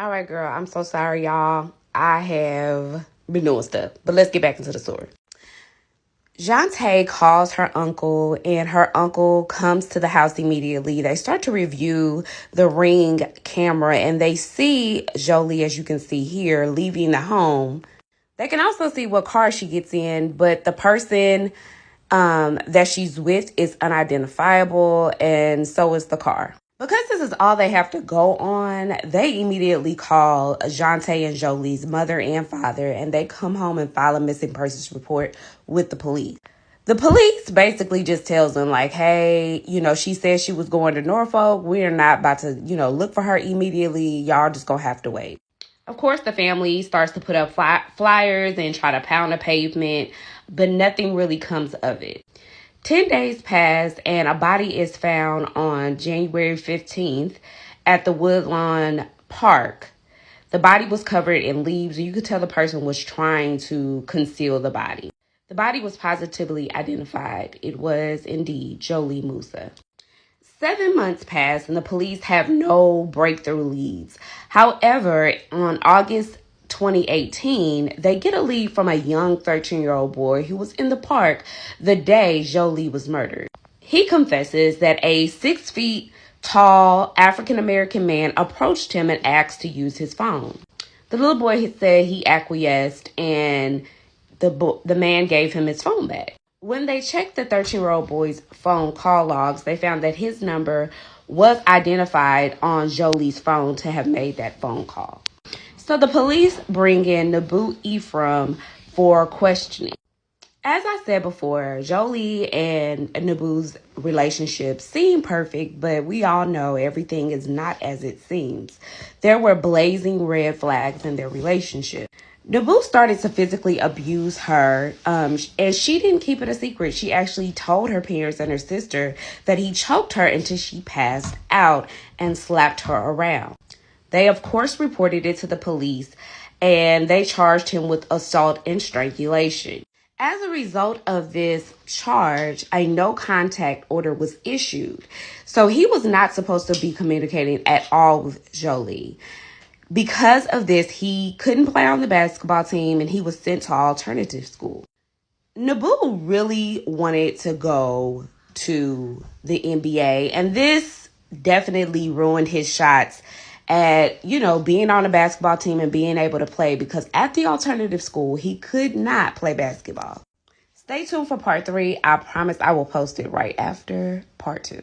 All right, girl. I'm so sorry, y'all. I have been doing stuff, but let's get back into the story. Jante calls her uncle, and her uncle comes to the house immediately. They start to review the Ring camera, and they see Jholie, as you can see here, leaving the home. They can also see what car she gets in, but the person that she's with is unidentifiable, and so is the car. Because this is all they have to go on, they immediately call Jante and Jholie's mother and father, and they come home and file a missing persons report with the police. The police basically just tells them, like, hey, she said she was going to Norfolk. We're not about to, look for her immediately. Y'all just gonna have to wait. Of course, the family starts to put up flyers and try to pound the pavement, but nothing really comes of it. 10 days pass and a body is found on January 15th at the Woodlawn Park. The body was covered in leaves. You could tell the person was trying to conceal the body. The body was positively identified. It was indeed Jholie Moussa. 7 months pass and the police have no breakthrough leads. However, on August 2018, they get a lead from a young 13-year-old boy who was in the park the day Jholie was murdered. He confesses that a 6 feet tall African-American man approached him and asked to use his phone. The little boy had said he acquiesced, and the man gave him his phone back. When they checked the 13-year-old boy's phone call logs, they found that his number was identified on Jholie's phone to have made that phone call. So the police bring in Nabu Ephraim for questioning. As I said before, Jholie and Nabu's relationship seemed perfect, but we all know everything is not as it seems. There were blazing red flags in their relationship. Nabu started to physically abuse her, and she didn't keep it a secret. She actually told her parents and her sister that he choked her until she passed out and slapped her around. They, of course, reported it to the police, and they charged him with assault and strangulation. As a result of this charge, a no contact order was issued. So he was not supposed to be communicating at all with Jholie. Because of this, he couldn't play on the basketball team and he was sent to alternative school. Nabu really wanted to go to the NBA, and this definitely ruined his shots at, being on a basketball team and being able to play, because at the alternative school, he could not play basketball. Stay tuned for part 3. I promise I will post it right after part 2.